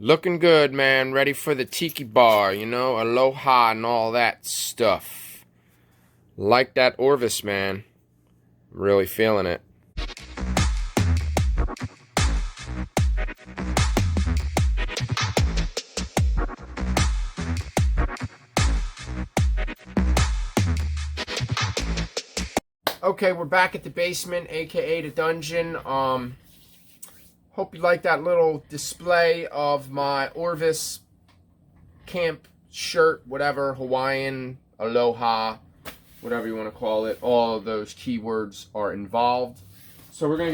Looking good, man. Ready for the tiki bar, you know? Aloha and all that stuff. Like that Orvis, man. I'm really feeling it. Okay, we're back at the basement, aka the dungeon. Hope you like that little display of my Orvis camp shirt, whatever, Hawaiian, aloha, whatever you want to call it. All of those keywords are involved. So I'm gonna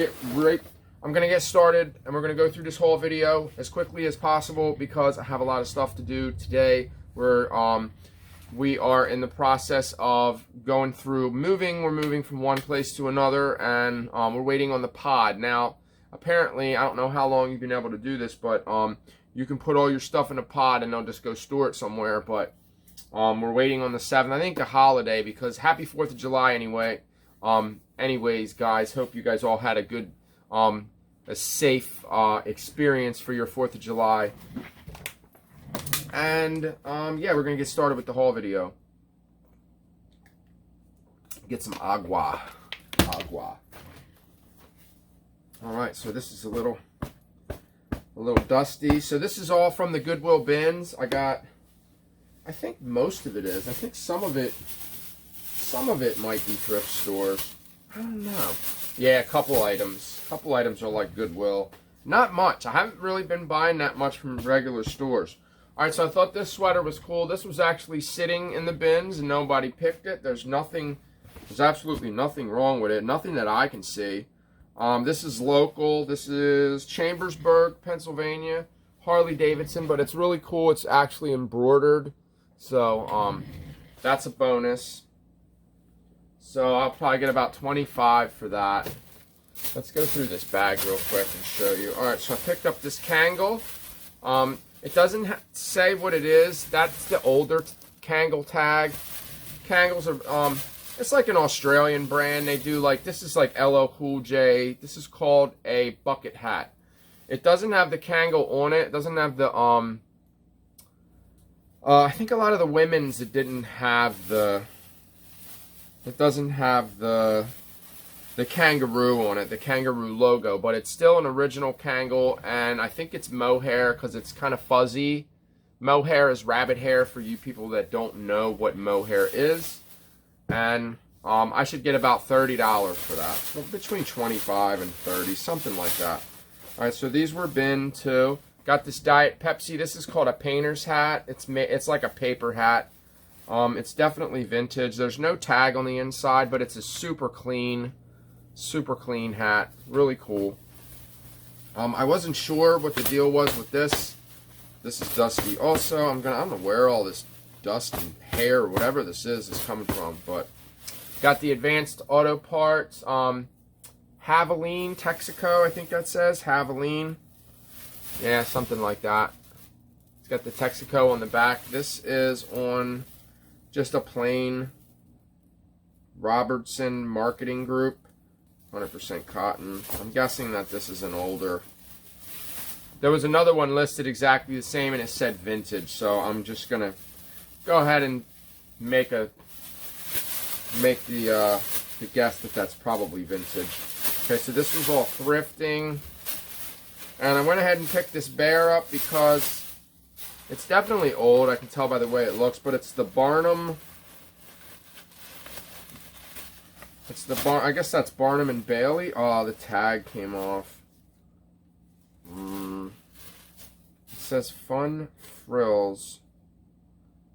get started, and we're gonna go through this whole video as quickly as possible because I have a lot of stuff to do today. We are in the process of going through moving. We're moving from one place to another, and we're waiting on the pod. Now, apparently, I don't know how long you've been able to do this, but you can put all your stuff in a pod and they'll just go store it somewhere. But we're waiting on the 7th. I think the holiday, because happy 4th of July anyway. Anyways, guys, hope you guys all had a good, a safe experience for your 4th of July. And, yeah, we're going to get started with the haul video. Get some agua. Alright, so this is a little dusty. So this is all from the Goodwill bins. I think most of it is. I think some of it might be thrift stores. I don't know. Yeah, a couple items. A couple items are like Goodwill. Not much. I haven't really been buying that much from regular stores. Alright, so I thought this sweater was cool. This was actually sitting in the bins and nobody picked it. There's absolutely nothing wrong with it. Nothing that I can see. This is local. This is Chambersburg, Pennsylvania. Harley Davidson, but it's really cool. It's actually embroidered. So, that's a bonus. So, I'll probably get about 25 for that. Let's go through this bag real quick and show you. Alright, so I picked up this kANGOL. It doesn't say what it is. That's the older kANGOL tag. kANGOLs are, it's like an Australian brand. They do like, this is like LL Cool J. This is called a bucket hat. It doesn't have the kANGOL on it. It doesn't have the, I think a lot of the women's, it doesn't have the kangaroo on it, the kangaroo logo, but it's still an original kANGOL, and I think it's mohair because it's kind of fuzzy. Mohair is rabbit hair for you people that don't know what mohair is. And I should get about $30 for that. So between 25 and 30, something like that. Alright, so these were bin too. Got this Diet Pepsi. This is called a painter's hat. It's like a paper hat. It's definitely vintage. There's no tag on the inside, but it's a super clean hat. Really cool. I wasn't sure what the deal was with this. This is dusty also. I don't know where all this dust and hair or whatever this is coming from, but got the advanced auto parts. Haviline, Texaco, I think that says. Haviline. Yeah, something like that. It's got the Texaco on the back. This is on just a plain Robertson Marketing Group. 100% cotton. I'm guessing that this is an older. There was another one listed exactly the same and it said vintage, so I'm just gonna go ahead and make the guess that that's probably vintage. Okay, so this was all thrifting, and I went ahead and picked this bear up because it's definitely old. I can tell by the way it looks, but it's the Barnum. I guess that's Barnum and Bailey. Oh, the tag came off. It says Fun Frills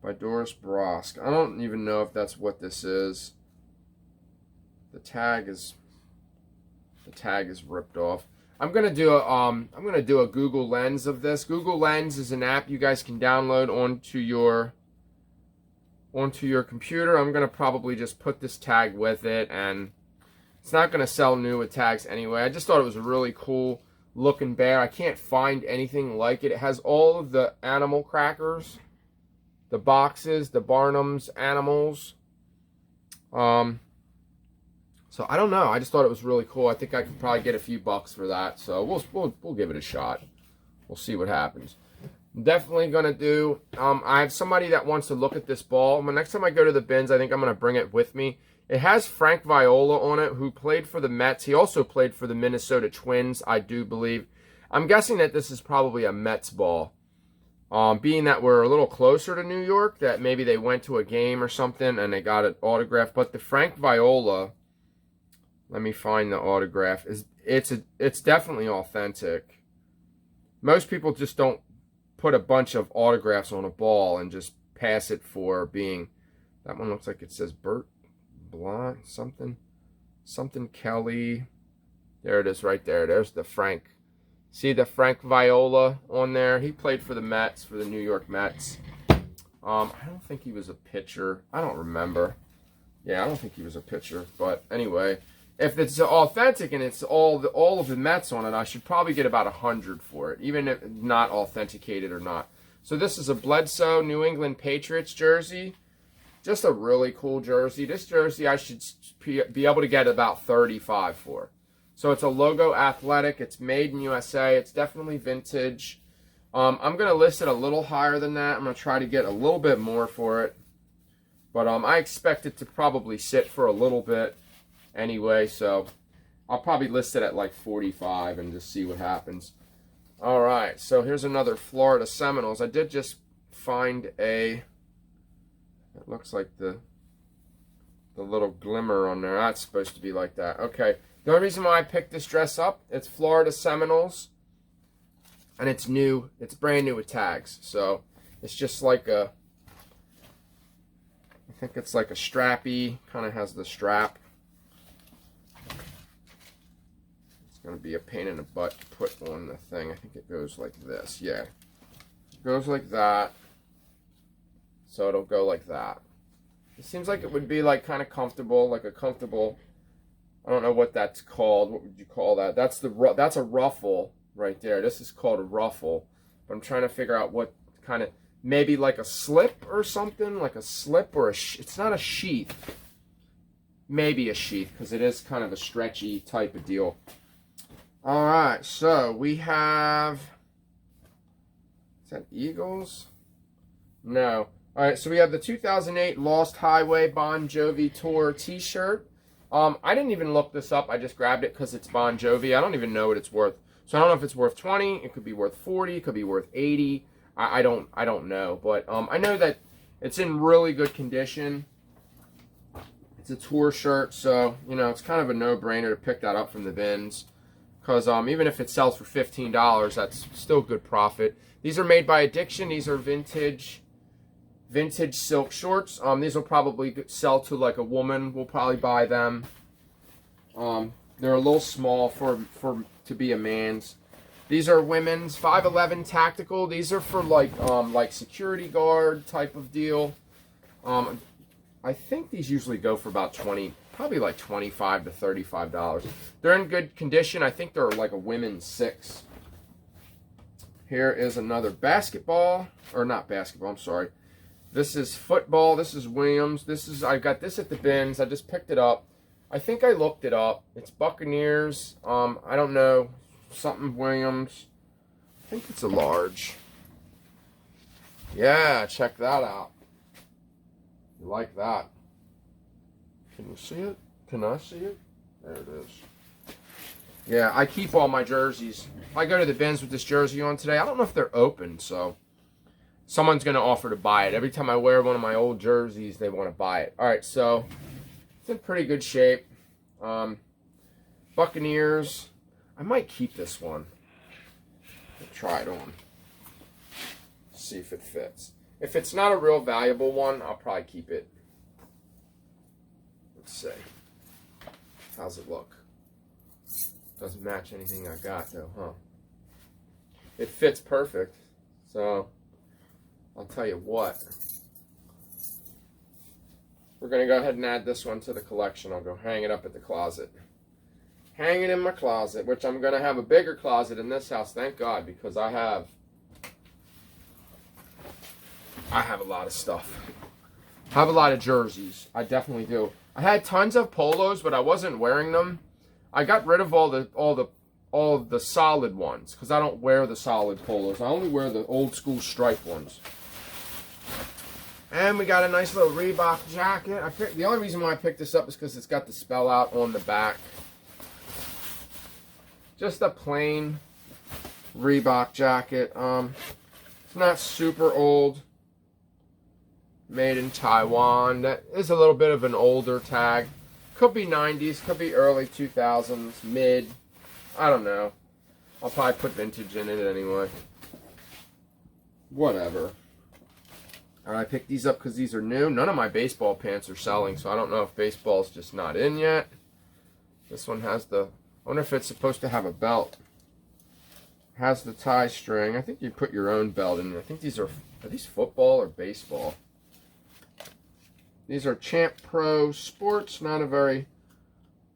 by Doris Brosk. I don't even know if that's what this is. The tag is ripped off. I'm gonna do a Google Lens of this. Google Lens is an app you guys can download onto your computer. I'm gonna probably just put this tag with it, and it's not gonna sell new with tags anyway. I just thought it was a really cool looking bear. I can't find anything like it. It has all of the animal crackers, the boxes, the Barnum's animals. So I don't know. I just thought it was really cool. I think I could probably get a few bucks for that. So we'll give it a shot. We'll see what happens. I'm definitely going to do, I have somebody that wants to look at this ball. When next time I go to the bins, I think I'm going to bring it with me. It has Frank Viola on it, who played for the Mets. He also played for the Minnesota Twins, I do believe. I'm guessing that this is probably a Mets ball. Being that we're a little closer to New York, that maybe they went to a game or something and they got it autographed. But the Frank Viola, let me find the autograph. It's definitely authentic. Most people just don't put a bunch of autographs on a ball and just pass it for being. That one looks like it says Bert Blanc, something Kelly. There it is right there. There's the Frank. See the Frank Viola on there? He played for the Mets, for the New York Mets. I don't think he was a pitcher. I don't remember. Yeah, I don't think he was a pitcher. But anyway, if it's authentic and it's all of the Mets on it, I should probably get about 100 for it, even if not authenticated or not. So this is a Bledsoe New England Patriots jersey. Just a really cool jersey. This jersey I should be able to get about 35 for. So it's a logo athletic. It's made in USA. It's definitely vintage. I'm going to list it a little higher than that. I'm going to try to get a little bit more for it. But I expect it to probably sit for a little bit anyway. So I'll probably list it at like 45 and just see what happens. All right. So here's another Florida Seminoles. I did just find a... It looks like the little glimmer on there. That's supposed to be like that. Okay. The only reason why I picked this dress up, it's Florida Seminoles, and it's new. It's brand new with tags. So it's just like a, I think it's like a strappy, kind of has the strap. It's going to be a pain in the butt to put on the thing. I think it goes like this. Yeah. It goes like that. So it'll go like that. It seems like it would be like kind of comfortable, like a comfortable... I don't know what that's called. What would you call that? That's a ruffle right there. This is called a ruffle. But I'm trying to figure out what kind of, maybe like a slip or something, like a slip or it's not a sheath. Maybe a sheath because it is kind of a stretchy type of deal. All right, so we have, is that Eagles? No. All right, so we have the 2008 Lost Highway Bon Jovi Tour t-shirt. I didn't even look this up. I just grabbed it because it's Bon Jovi. I don't even know what it's worth. So I don't know if it's worth 20. It could be worth 40. It could be worth 80. I don't know. But I know that it's in really good condition. It's a tour shirt, so you know it's kind of a no-brainer to pick that up from the bins. Because even if it sells for $15, that's still good profit. These are made by Addiction. These are vintage silk shorts. These will probably sell to like a woman. Will probably buy them. They're a little small to be a man's. These are women's 511 tactical. These are for like security guard type of deal. I think these usually go for about 20, probably like $25 to $35. They're in good condition. I think they're like a women's 6. Here is another basketball, or not basketball. I'm sorry. This is football. This is Williams. I got this at the bins. I just picked it up. I think I looked it up. It's Buccaneers. I don't know. Something Williams. I think it's a large. Yeah, check that out. You like that? Can you see it? Can I see it? There it is. Yeah, I keep all my jerseys. I go to the bins with this jersey on today. I don't know if they're open, so... Someone's going to offer to buy it. Every time I wear one of my old jerseys, they want to buy it. All right, so it's in pretty good shape. Buccaneers. I might keep this one. I'll try it on. See if it fits. If it's not a real valuable one, I'll probably keep it. Let's see. How's it look? Doesn't match anything I got, though, huh? It fits perfect, so... I'll tell you what. We're going to go ahead and add this one to the collection. I'll go hang it up at the closet. Hang it in my closet, which I'm going to have a bigger closet in this house, thank God, because I have a lot of stuff. I have a lot of jerseys. I definitely do. I had tons of polos, but I wasn't wearing them. I got rid of all the all of the solid ones, because I don't wear the solid polos. I only wear the old school stripe ones. And we got a nice little Reebok jacket. The only reason why I picked this up is because it's got the spell out on the back. Just a plain Reebok jacket. It's not super old. Made in Taiwan. That is a little bit of an older tag. Could be 90s, could be early 2000s, mid. I don't know. I'll probably put vintage in it anyway. Whatever. I picked these up because these are new. None of my baseball pants are selling, so I don't know if baseball's just not in yet. This one has the... I wonder if it's supposed to have a belt. It has the tie string. I think you put your own belt in. I think these are these football or baseball? These are Champ Pro Sports. Not a very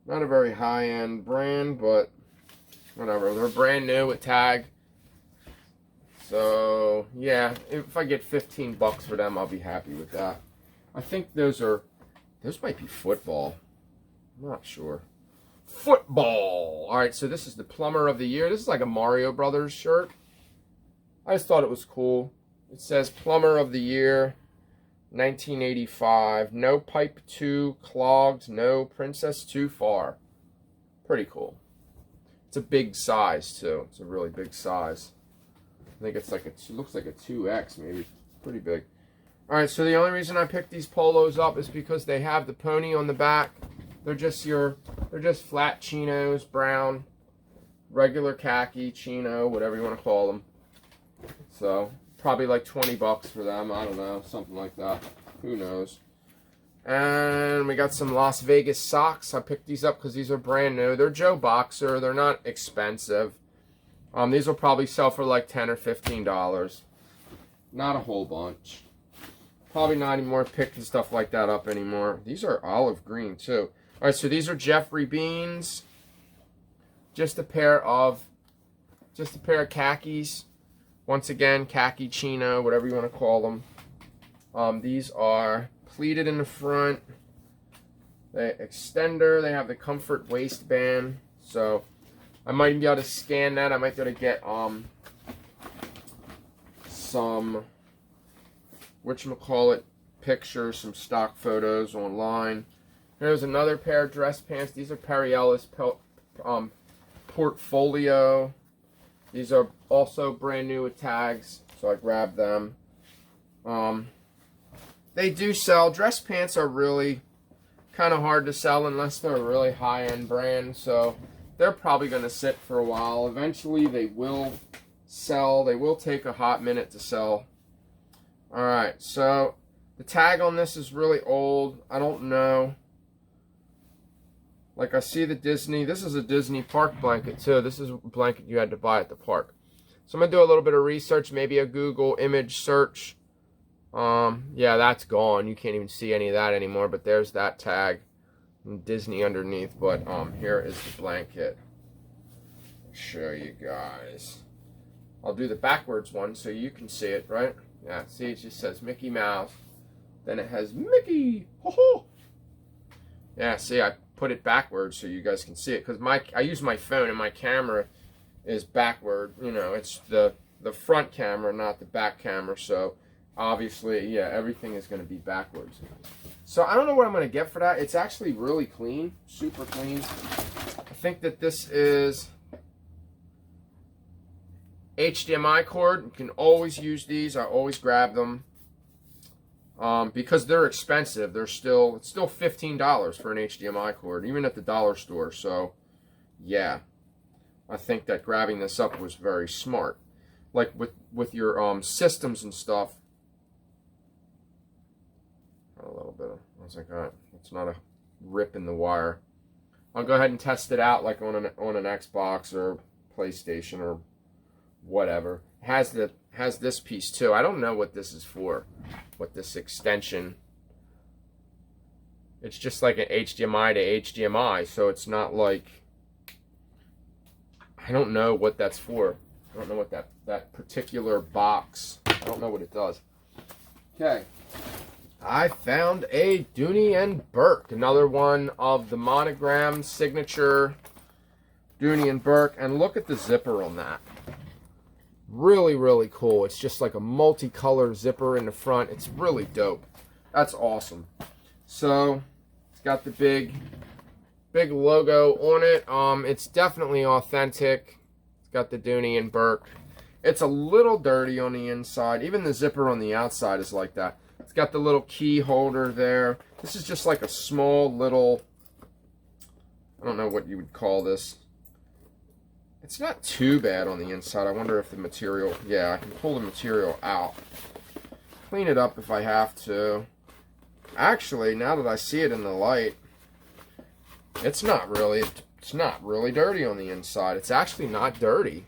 high-end brand, but whatever. They're brand new with tag. So, yeah, if I get 15 bucks for them, I'll be happy with that. I think those might be football. I'm not sure. Football! Alright, so this is the Plumber of the Year. This is like a Mario Brothers shirt. I just thought it was cool. It says Plumber of the Year, 1985. No pipe too clogged, no princess too far. Pretty cool. It's a big size, too. It's a really big size. I think it's like it looks like a 2X maybe. Pretty big. Alright, so the only reason I picked these polos up is because they have the pony on the back. They're just flat chinos, brown, regular khaki, chino, whatever you want to call them. So, probably like 20 bucks for them. I don't know, something like that. Who knows? And we got some Las Vegas socks. I picked these up because these are brand new. They're Joe Boxer. They're not expensive. These will probably sell for like $10 or $15. Not a whole bunch. Probably not anymore picking stuff like that up anymore. These are olive green too. Alright, so these are Jeffrey Beans. Just a pair of khakis. Once again, khaki chino, whatever you want to call them. These are pleated in the front. The extender, they have the comfort waistband. So I might even be able to scan that. I might be able to get some whatchamacallit pictures, some stock photos online. Here's another pair of dress pants. These are Perry Ellis Portfolio. These are also brand new with tags, so I grabbed them. They do sell. Dress pants are really kind of hard to sell unless they're a really high-end brand, so they're probably going to sit for a while. Eventually, they will sell. They will take a hot minute to sell. Alright, so the tag on this is really old. I don't know. Like, I see the Disney. This is a Disney park blanket, too. This is a blanket you had to buy at the park. So I'm going to do a little bit of research, maybe a Google image search. Yeah, that's gone. You can't even see any of that anymore, but there's that tag. And Disney underneath, but here is the blanket. I'll show you guys. I'll do the backwards one so you can see it, right? Yeah, see, it just says Mickey Mouse. Then it has Mickey. Ho ho! Yeah, see, I put it backwards so you guys can see it because I use my phone and my camera is backward. You know, it's the front camera, not the back camera. So obviously, yeah, everything is going to be backwards. So I don't know what I'm going to get for that. It's actually really clean, super clean. I think that this is HDMI cord. You can always use these. I always grab them because they're expensive. It's still $15 for an HDMI cord, even at the dollar store. So yeah, I think that grabbing this up was very smart. Like with your systems and stuff. A little bit of, what's that got? It's not a rip in the wire. I'll go ahead and test it out like on an Xbox or PlayStation or whatever. It has this piece too. I don't know what this is for. What this extension. It's just like an HDMI to HDMI, so it's not like, I don't know what that's for. I don't know what that particular box, I don't know what it does. Okay. I found a Dooney and Burke, another one of the monogram signature Dooney and Burke, and look at the zipper on that. Really, really cool. It's just like a multicolor zipper in the front. It's really dope. That's awesome. So it's got the big logo on it. It's definitely authentic. It's got the Dooney and Burke. It's a little dirty on the inside. Even the zipper on the outside is like that. It's got the little key holder there. This is just like a small little, I don't know what you would call this. It's not too bad on the inside. I wonder if the material, yeah, I can pull the material out. Clean it up if I have to. Actually, now that I see it in the light, it's not really dirty on the inside. It's actually not dirty.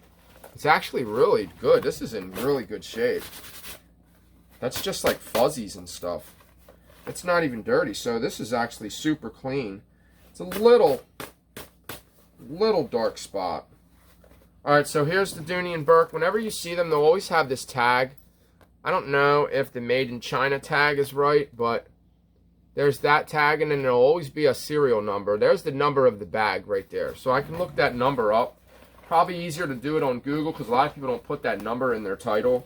It's actually really good. This is in really good shape. That's just like fuzzies and stuff. It's not even dirty. So this is actually super clean. It's a little dark spot. Alright, so here's the Dooney and Burke. Whenever you see them, they'll always have this tag. I don't know if the Made in China tag is right, but there's that tag, and then there'll always be a serial number. There's the number of the bag right there. So I can look that number up. Probably easier to do it on Google because a lot of people don't put that number in their title.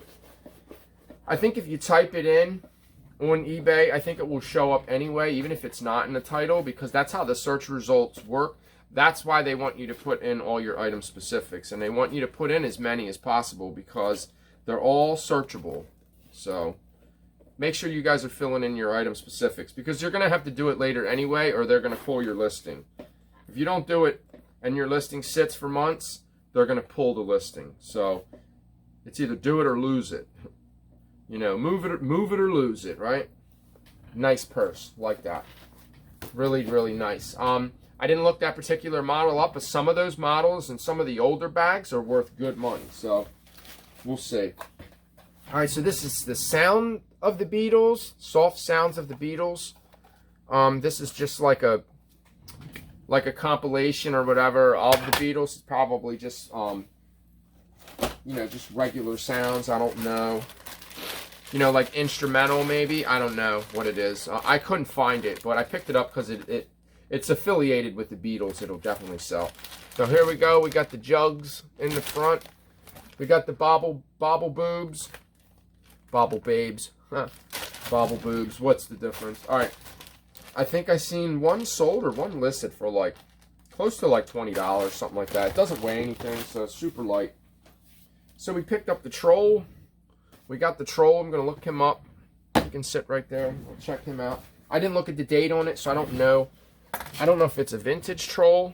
I think if you type it in on eBay, I think it will show up anyway, even if it's not in the title, because that's how the search results work. That's why they want you to put in all your item specifics, and they want you to put in as many as possible because they're all searchable. So make sure you guys are filling in your item specifics because you're going to have to do it later anyway, or they're going to pull your listing. If you don't do it and your listing sits for months, they're going to pull the listing. So it's either do it or lose it. You know, move it or lose it, right? Nice purse, like that. Really, really nice. I didn't look that particular model up, but some of those models and some of the older bags are worth good money. So we'll see. All right, so this is the sound of the Beatles, soft sounds of the Beatles. This is just like a compilation or whatever of the Beatles. It's probably just you know, just regular sounds. I don't know. You know, like instrumental maybe. I don't know what it is. I couldn't find it, but I picked it up because it's affiliated with the Beatles. It'll definitely sell. So here we go. We got the jugs in the front. We got the bobble boobs. Bobble babes. Huh. Bobble boobs. What's the difference? All right. I think I seen one sold or one listed for like close to like $20, something like that. It doesn't weigh anything, so it's super light. So we picked up the troll. We got the troll. I'm going to look him up. He can sit right there. We'll check him out. I didn't look at the date on it, so I don't know. I don't know if it's a vintage troll.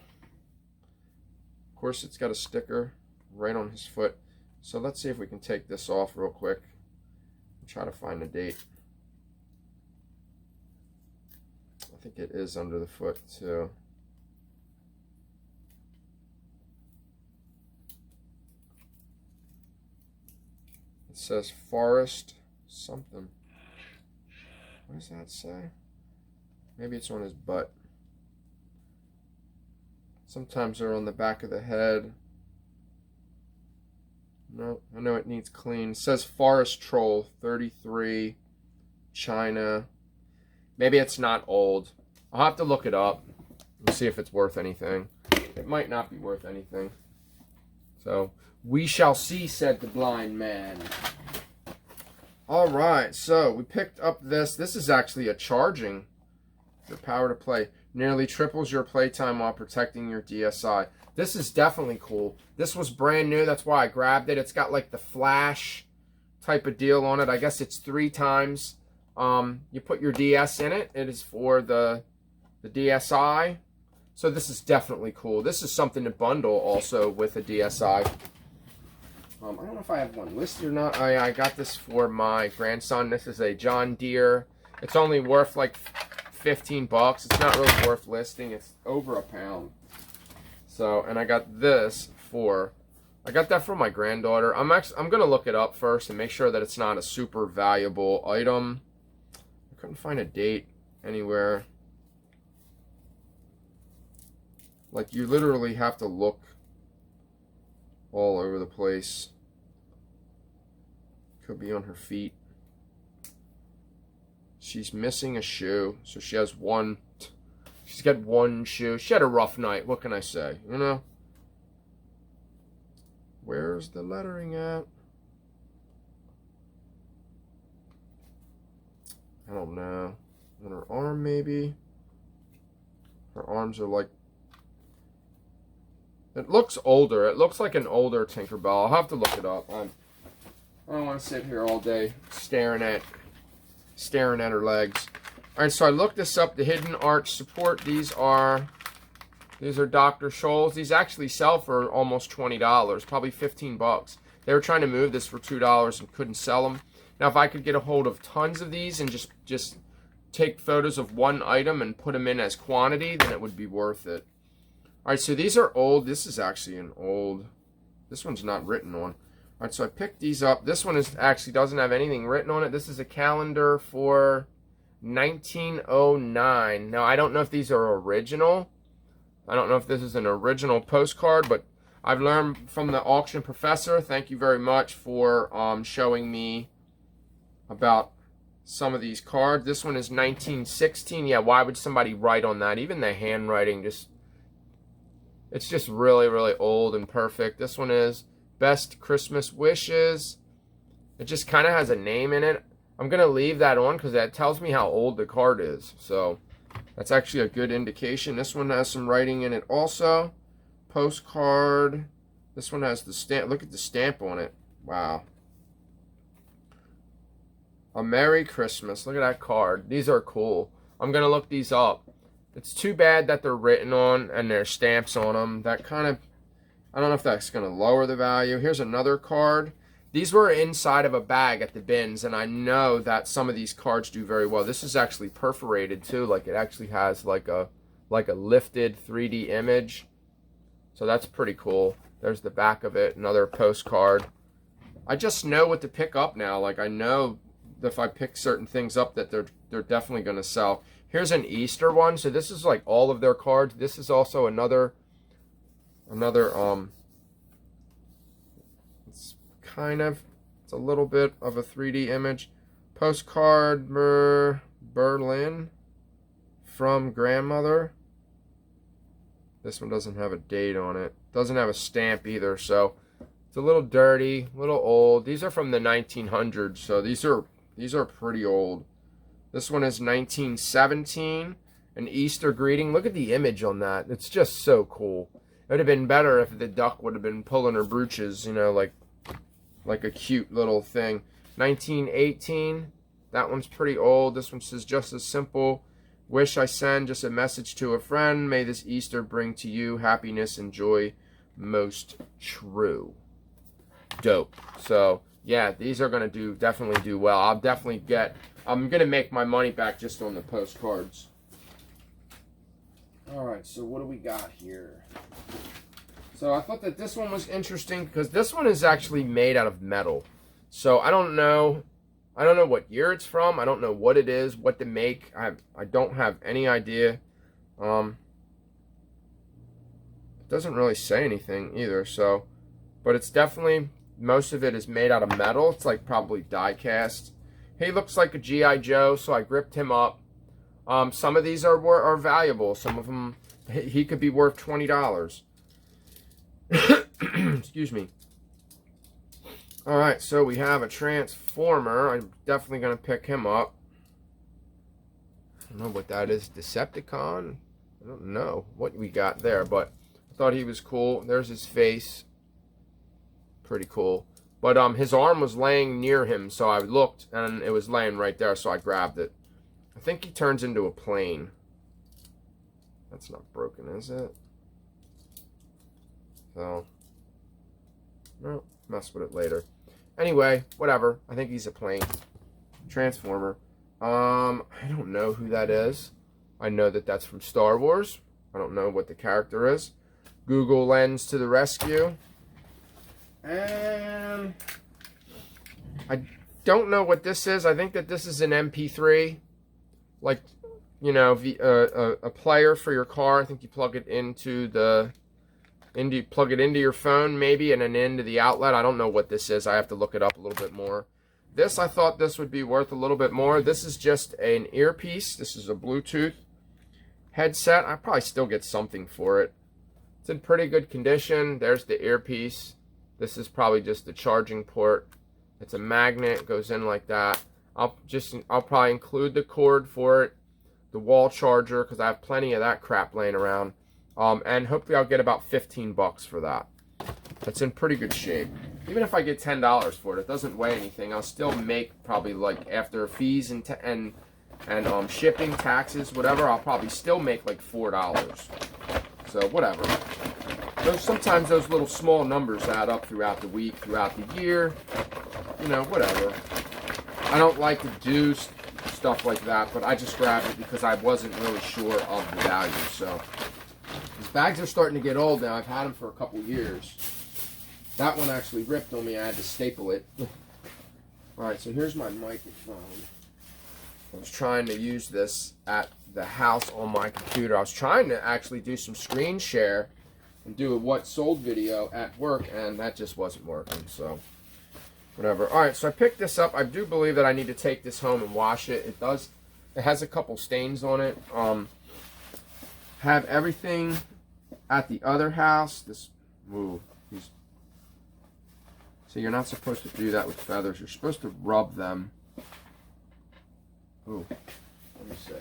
Of course, it's got a sticker right on his foot. So let's see if we can take this off real quick. Try to find the date. I think it is under the foot too. It says forest something. What does that say? Maybe it's on his butt. Sometimes they're on the back of the head. No, I know it needs clean. It says Forest Troll 33 China. Maybe it's not old. I'll have to look it up and see if it's worth anything. It might not be worth anything. So, we shall see, said the blind man. Alright, so we picked up this. This is actually a charging. Your power to play. Nearly triples your playtime while protecting your DSi. This is definitely cool. This was brand new. That's why I grabbed it. It's got like the flash type of deal on it. I guess it's 3 times. You put your DS in it. It is for the DSi. So this is definitely cool. This is something to bundle also with a DSi. I don't know if I have one listed or not. I got this for my grandson. This is a John Deere. It's only worth like 15 bucks. It's not really worth listing. It's over £1. So, and I got this for, I got that for my granddaughter. I'm going to look it up first and make sure that it's not a super valuable item. I couldn't find a date anywhere. Like, you literally have to look all over the place. Could be on her feet. She's missing a shoe, so she has one. She's got one shoe. She had a rough night. What can I say? You know? Where's the lettering at? I don't know. On her arm, maybe? Her arms are like... It looks older. It looks like an older Tinkerbell. I'll have to look it up. I don't want to sit here all day staring at her legs. Alright, so I looked this up. The Hidden Arch Support. These are Dr. Scholl's. These actually sell for almost $20. Probably 15 bucks. They were trying to move this for $2 and couldn't sell them. Now, if I could get a hold of tons of these and just take photos of one item and put them in as quantity, then it would be worth it. Alright, so these are old. This is actually an old... This one's not written on. Alright, so I picked these up. This one actually doesn't have anything written on it. This is a calendar for 1909. Now, I don't know if these are original. I don't know if this is an original postcard, but I've learned from the auction professor, thank you very much for showing me about some of these cards. This one is 1916. Yeah, why would somebody write on that? Even the handwriting, it's just really, really old and perfect. This one is Best Christmas Wishes. It just kind of has a name in it. I'm going to leave that on because that tells me how old the card is. So that's actually a good indication. This one has some writing in it also. Postcard. This one has the stamp. Look at the stamp on it. Wow. A Merry Christmas. Look at that card. These are cool. I'm going to look these up. It's too bad that they're written on and there's stamps on them. That kind of, I don't know if that's going to lower the value. Here's another card. These were inside of a bag at the bins, and I know that some of these cards do very well. This is actually perforated too. Like, it actually has like a lifted 3D image. So that's pretty cool. There's the back of it. Another postcard. I just know what to pick up now. Like, I know that if I pick certain things up that they're definitely going to sell. Here's an Easter one. So this is like all of their cards. This is also another it's a little bit of a 3D image. Postcard Berlin from grandmother. This one doesn't have a date on it. Doesn't have a stamp either, so it's a little dirty, a little old. These are from the 1900s, so these are pretty old. This one is 1917, an Easter greeting. Look at the image on that. It's just so cool. It would have been better if the duck would have been pulling her brooches, you know, like a cute little thing. 1918, that one's pretty old. This one says, just as simple. Wish I send just a message to a friend. May this Easter bring to you happiness and joy most true. Dope. So, yeah, these are going to definitely do well. I'm going to make my money back just on the postcards. Alright, so what do we got here? So I thought that this one was interesting because this one is actually made out of metal. So I don't know what year it's from. I don't know what it is, what to make. I don't have any idea. It doesn't really say anything either. So, but it's definitely, most of it is made out of metal. It's like probably die cast. He looks like a G.I. Joe, so I gripped him up. Some of these are valuable. Some of them, he could be worth $20. Excuse me. Alright, so we have a Transformer. I'm definitely going to pick him up. I don't know what that is. Decepticon? I don't know what we got there, but I thought he was cool. There's his face. Pretty cool. But his arm was laying near him, so I looked, and it was laying right there, so I grabbed it. I think he turns into a plane. That's not broken, is it? So, no, mess with it later. Anyway, whatever. I think he's a plane. Transformer. I don't know who that is. I know that that's from Star Wars. I don't know what the character is. Google Lens to the rescue. And I don't know what this is. I think that this is an MP3. Like, you know, a player for your car. I think you plug it into your phone maybe, and then into the outlet. I don't know what this is. I have to look it up a little bit more. This, I thought this would be worth a little bit more. This is just an earpiece. This is a Bluetooth headset. I probably still get something for it. It's in pretty good condition. There's the earpiece. This is probably just the charging port. It's a magnet, it goes in like that. I'll probably include the cord for it, the wall charger, because I have plenty of that crap laying around. And hopefully I'll get about 15 bucks for that. It's in pretty good shape. Even if I get $10 for it, it doesn't weigh anything. I'll still make probably, like, after fees and shipping, taxes, whatever, I'll probably still make like $4. So whatever. Sometimes those little small numbers add up throughout the week, throughout the year. You know, whatever. I don't like to do stuff like that, but I just grabbed it because I wasn't really sure of the value. So these bags are starting to get old now. I've had them for a couple years. That one actually ripped on me. I had to staple it. Alright, so here's my microphone. I was trying to use this at the house on my computer. I was trying to actually do some screen share and do a what sold video at work, and that just wasn't working, so whatever. Alright, so I picked this up. I do believe that I need to take this home and wash it. It has a couple stains on it. Have everything at the other house. So you're not supposed to do that with feathers. You're supposed to rub them. Ooh, let me see.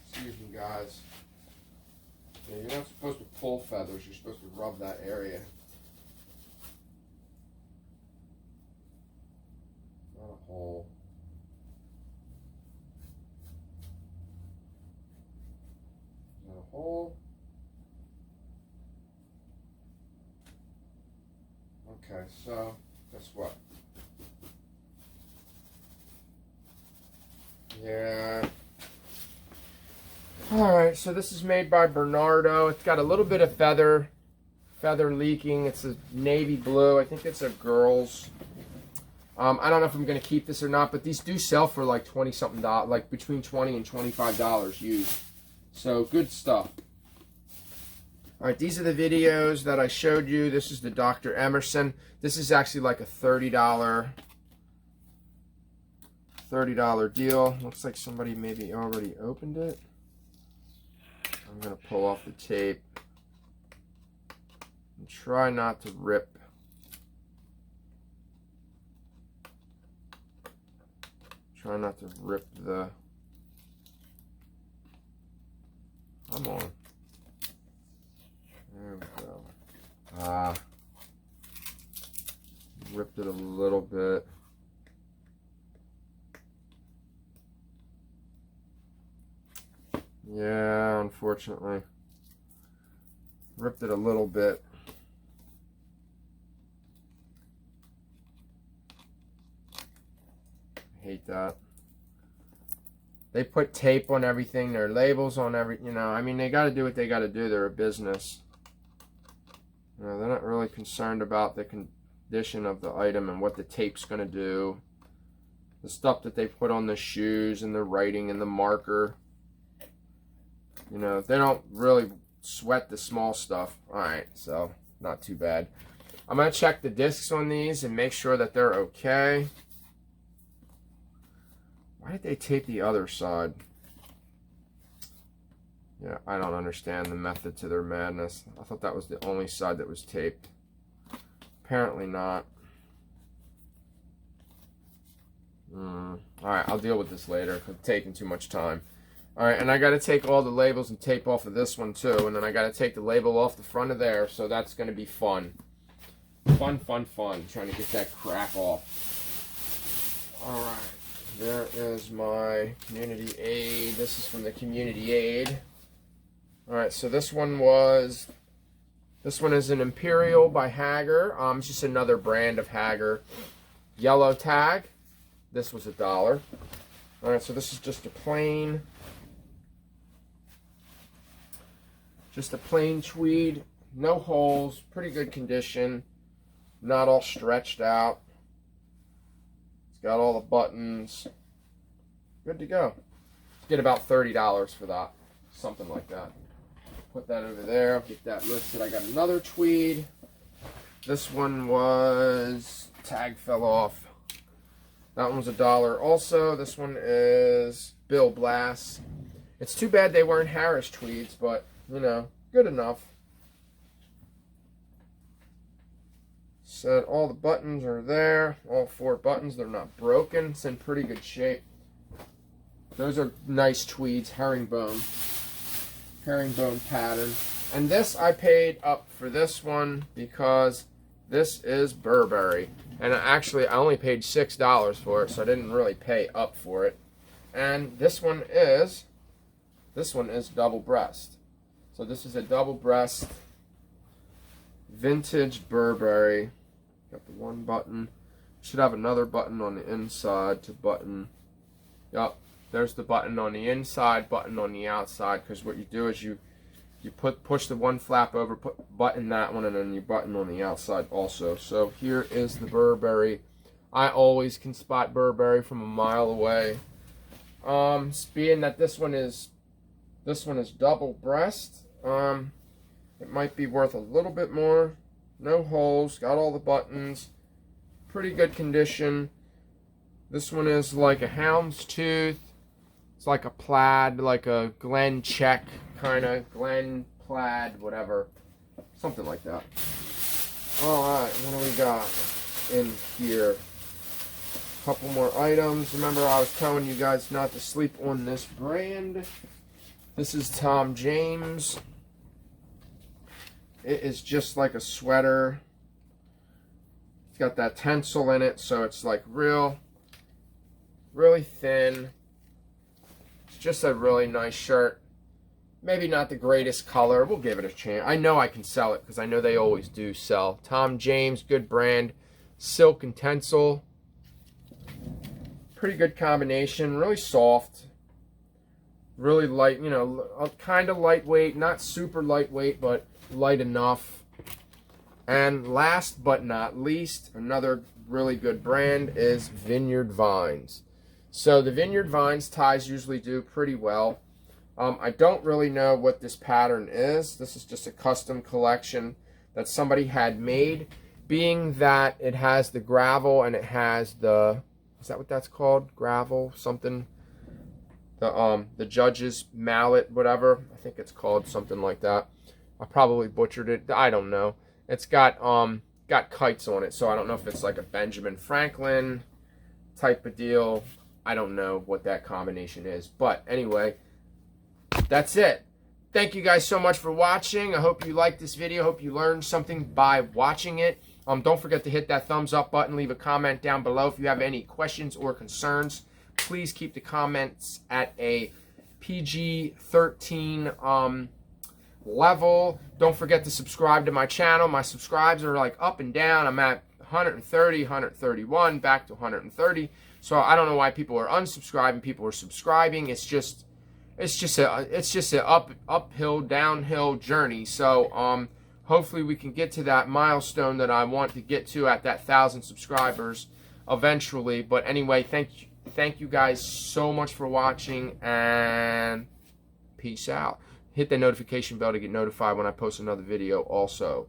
Excuse me, guys. Yeah, you're not supposed to pull feathers. You're supposed to rub that area. Not a hole. Not a hole. Okay, so guess what? Yeah. Alright, so this is made by Bernardo. It's got a little bit of feather leaking. It's a navy blue. I think it's a girl's. I don't know if I'm going to keep this or not, but these do sell for like $20-something, like between $20 and $25 used. So good stuff. Alright, these are the videos that I showed you. This is the Dr. Emerson. This is actually like a $30 deal. Looks like somebody maybe already opened it. I'm going to pull off the tape and try not to rip. Try not to rip the... Come on. There we go. Ripped it a little bit. Yeah, unfortunately. Ripped it a little bit. I hate that. They put tape on everything, their labels on I mean, they got to do what they got to do. They're a business. They're not really concerned about the condition of the item and what the tape's going to do. The stuff that they put on the shoes and the writing and the marker. They don't really sweat the small stuff. Alright, so not too bad. I'm going to check the discs on these and make sure that they're okay. Why did they tape the other side? Yeah, I don't understand the method to their madness. I thought that was the only side that was taped. Apparently not. Alright, I'll deal with this later. I'm taking too much time. Alright, and I got to take all the labels and tape off of this one too. And then I got to take the label off the front of there. So that's going to be fun. Fun. Trying to get that crap off. Alright. There is my community aid. This is from the community aid. Alright, so this one is an Imperial by Hager. It's just another brand of Hager. Yellow tag. This was $1. Alright, so this is just a plain tweed. No holes. Pretty good condition. Not all stretched out. Got all the buttons. Good to go. Get about $30 for that. Something like that. Put that over there. I'll get that listed. I got another tweed. This one was... Tag fell off. That one was $1 also. This one is Bill Blass. It's too bad they weren't Harris tweeds, but, good enough. said, all the buttons are there. All 4 buttons. They're not broken. It's in pretty good shape. Those are nice tweeds, herringbone pattern. And this, I paid up for this one because this is Burberry. And actually, I only paid $6 for it, so I didn't really pay up for it. And this one is double breast. So this is a double breast vintage Burberry. Got the 1 button. Should have another button on the inside to button. Yup, there's the button on the inside, button on the outside. Because what you do is you push the 1 flap over, button that one, and then you button on the outside also. So here is the Burberry. I always can spot Burberry from a mile away. Being that this one is double breast, it might be worth a little bit more. No holes, got all the buttons, pretty good condition. This one is like a houndstooth. It's like a plaid, like a Glen check kind of, Glen plaid, whatever, something like that. All right, what do we got in here? Couple more items. Remember, I was telling you guys not to sleep on this brand. This is Tom James. It is just like a sweater. It's got that tencel in it, so it's like really thin. It's just a really nice shirt. Maybe not the greatest color. We'll give it a chance. I know I can sell it because I know they always do sell. Tom James, good brand. Silk and tencel. Pretty good combination, really soft, really light, you know, kind of lightweight, not super lightweight, but light enough. And last but not least, another really good brand is Vineyard Vines. So the Vineyard Vines ties usually do pretty well. I don't really know what this pattern is. This is just a custom collection that somebody had made, being that it has the gravel and it has the, is that what that's called? Gravel, something. The judge's mallet, whatever. I think it's called something like that. I probably butchered it. I don't know. It's got kites on it, so I don't know if it's like a Benjamin Franklin type of deal. I don't know what that combination is. But anyway, that's it. Thank you guys so much for watching. I hope you liked this video. I hope you learned something by watching it. Don't forget to hit that thumbs up button. Leave a comment down below if you have any questions or concerns. Please keep the comments at a PG-13 level. Don't forget to subscribe to my channel. My subscribes are like up and down. I'm at 130, 131, back to 130. So I don't know why people are unsubscribing. People are subscribing. It's just an uphill, downhill journey. So hopefully we can get to that milestone that I want to get to at that 1,000 subscribers eventually. But anyway, thank you guys so much for watching, and peace out. Hit the notification bell to get notified when I post another video also.